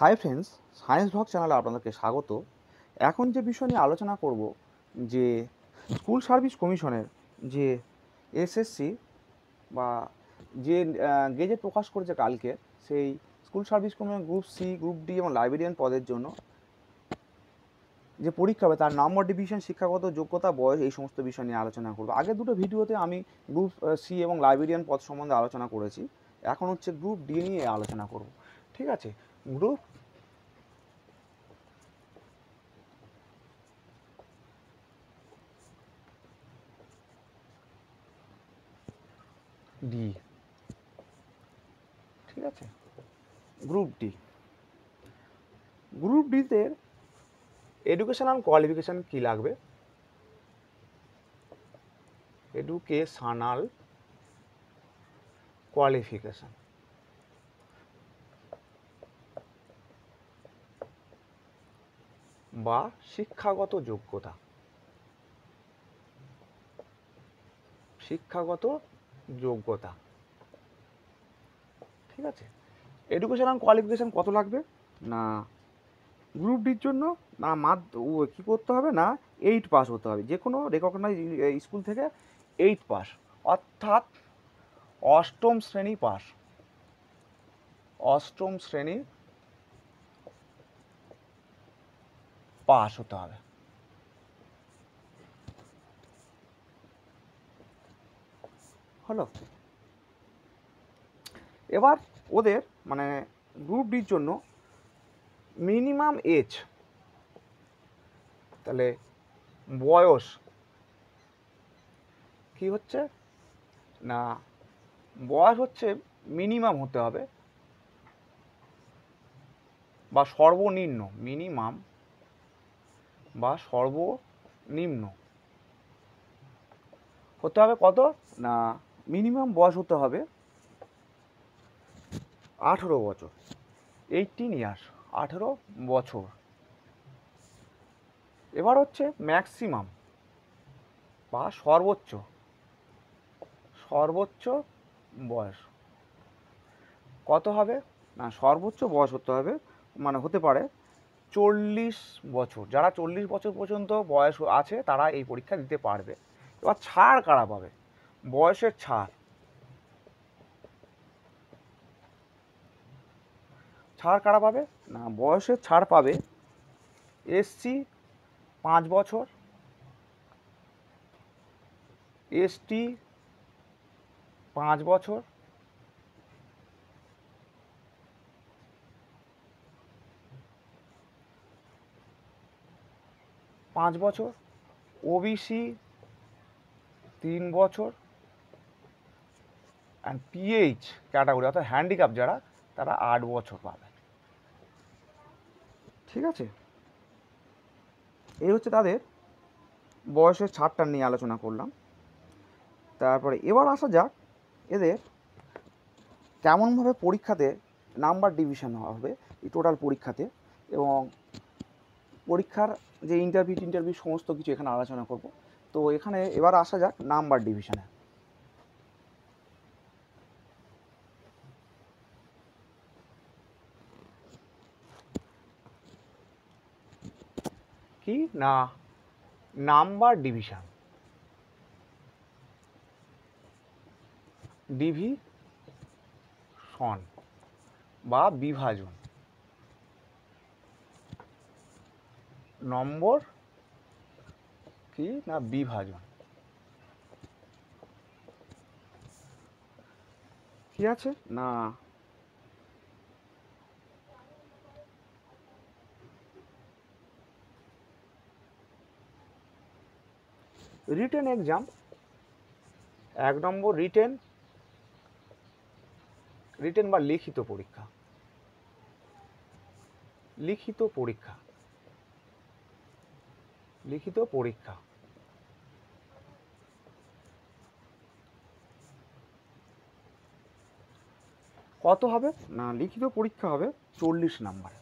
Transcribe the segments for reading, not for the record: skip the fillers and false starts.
Hi friends, science blog চ্যানেলে আপনাদেরকে স্বাগত। এখন যে বিষয় নিয়ে আলোচনা করব যে স্কুল সার্ভিস কমিশনের যে এসএসসি বা যে গেজেট প্রকাশ করেছে কালকে, সেই school service commission group C, group D এবং লাইব্রেরিয়ান পদের জন্য যে পরীক্ষা হবে তার নম্বর, ডিভিশন, শিক্ষাগত যোগ্যতা, বয়স, এই সমস্ত বিষয় নিয়ে আলোচনা করব। আগের দুটো ভিডিওতে আমি গ্রুপ সি এবং লাইব্রেরিয়ান পদ সম্বন্ধে আলোচনা করেছি। এখন হচ্ছে গ্রুপ ডি নিয়ে আলোচনা করব। ঠিক আছে, গ্রুপ ডি, ঠিক আছে, গ্রুপ ডি। গ্রুপ ডিতে এডুকেশন অ্যান্ড কোয়ালিফিকেশান কী লাগবে? এডুকেশনাল কোয়ালিফিকেশান বা শিক্ষাগত যোগ্যতা। শিক্ষাগত যোগ্যতা, ঠিক আছে। এডুকেশন অ্যান্ড কোয়ালিফিকেশান কত লাগবে? না, গ্রুপ ডির জন্য না কী করতে হবে না 8 পাস হতে হবে, যে কোনো রেকগনাইজ স্কুল থেকে 8 পাস, অর্থাৎ অষ্টম শ্রেণী পাস। অষ্টম শ্রেণী পাস হতে হবে। হলো। এবার ওদের মানে গ্রুপ ডির জন্য মিনিমাম এজ, তাহলে বয়স কি হচ্ছে না, বয়স হচ্ছে মিনিমাম হতে হবে বা সর্বনিম্ন, মিনিমাম বা সর্বনিম্ন হতে হবে কত না, মিনিমাম বয়স হতে হবে 18 বছর, 18 ইয়ার্স, 18 বছর। এবার হচ্ছে ম্যাক্সিমাম বা সর্বোচ্চ, সর্বোচ্চ বয়স কত হবে না, সর্বোচ্চ বয়স হতে হবে মানে হতে পারে 40 বছর। যারা 40 বছর পর্যন্ত বয়স আছে তারা এই পরীক্ষা দিতে পারবে। এবার ছাড় কারা পাবে? বয়সের ছাড়, ছাড় কারা পাবে না, বয়সের ছাড় পাবে এসসি 5 বছর, এসটি 5 বছর, ওবিসি 3 বছর, অ্যান্ড পিএইচ ক্যাটাগরি অর্থাৎ হ্যান্ডিক্যাপ যারা, তারা 8 বছর পাবে। ঠিক আছে, এই হচ্ছে তাদের বয়সের ছাড়টা নিয়ে আলোচনা করলাম। তারপরে এবার আসা যাক এদের কেমনভাবে পরীক্ষাতে নাম্বার ডিভিশন হবে এই টোটাল পরীক্ষাতে, এবং পরীক্ষার যে ইন্টারভিউ সমস্ত কিছু এখানে আলোচনা করব। তো এখানে এবার আসা যাক নাম্বার ডিভিশনে। কি না, নাম্বার ডিভিশন, ডিভিশন বা বিভাজন, নম্বর কি না বিভাজন, কি আছে না রিটেন এক্সাম, 1 নম্বর রিটেন বা লিখিত পরীক্ষা, লিখিত পরীক্ষা, লিখিত পরীক্ষা কত হবে না, লিখিত পরীক্ষা হবে 40 নাম্বার,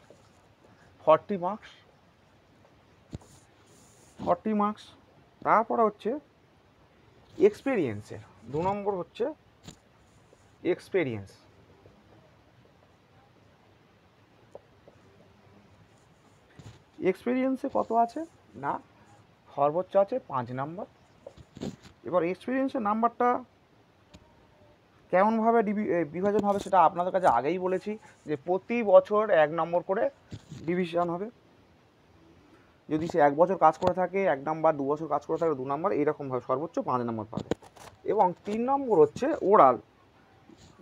40 মার্কস, 40 মার্কস। তারপরে হচ্ছে এক্সপিরিয়েন্সের 2 নম্বর হচ্ছে এক্সপিরিয়েন্স, এক্সপিরিয়েন্সে কত আছে না সর্বোচ্চ আছে 5 নাম্বার। এবার এক্সপিরিয়েন্সের নাম্বারটা কেমনভাবে বিভাজন হবে সেটা আপনাদের কাছে আগেই বলেছি যে প্রতি বছর 1 নম্বর করে ডিভিশন হবে। যদি সে 1 বছর কাজ করে থাকে 1 নাম্বার, 2 বছর কাজ করে থাকে 2 নাম্বার, এইরকমভাবে সর্বোচ্চ 5 নম্বর পাবে। এবং 3 নম্বর হচ্ছে ওরাল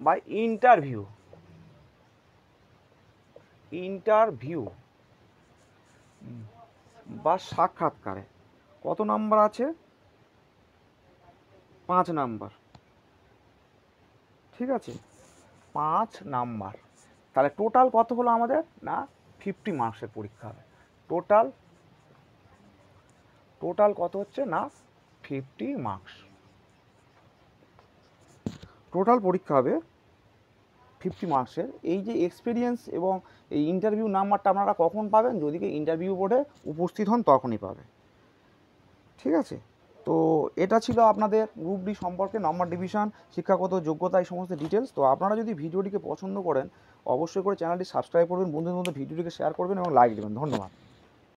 বা ইন্টারভিউ। ইন্টারভিউ বা সাক্ষাৎকারে কত নাম্বার আছে? 5 নাম্বার। ঠিক আছে, 5 নাম্বার। তাহলে টোটাল কত হলো আমাদের না 50 মার্কসের পরীক্ষা হবে। টোটাল কত হচ্ছে না 50 মার্কস। টোটাল পরীক্ষা হবে 50 মার্কসের। এই যে এক্সপিরিয়েন্স এবং এই ইন্টারভিউ নাম্বারটা আপনারা কখন পাবেন? যদি ইন্টারভিউ বোর্ডে উপস্থিত হন তখনই পাবে। ঠিক আছে, তো এটা ছিল আপনাদের গ্রুপ ডি সম্পর্কে নম্বর ডিভিশন, শিক্ষাগত যোগ্যতা, এই সমস্ত ডিটেলস। তো আপনারা যদি ভিডিওটিকে পছন্দ করেন অবশ্যই করে চ্যানেলটি সাবস্ক্রাইব করবেন, বন্ধুদের মধ্যে ভিডিওটিকে শেয়ার করবেন এবং লাইক দেবেন। ধন্যবাদ।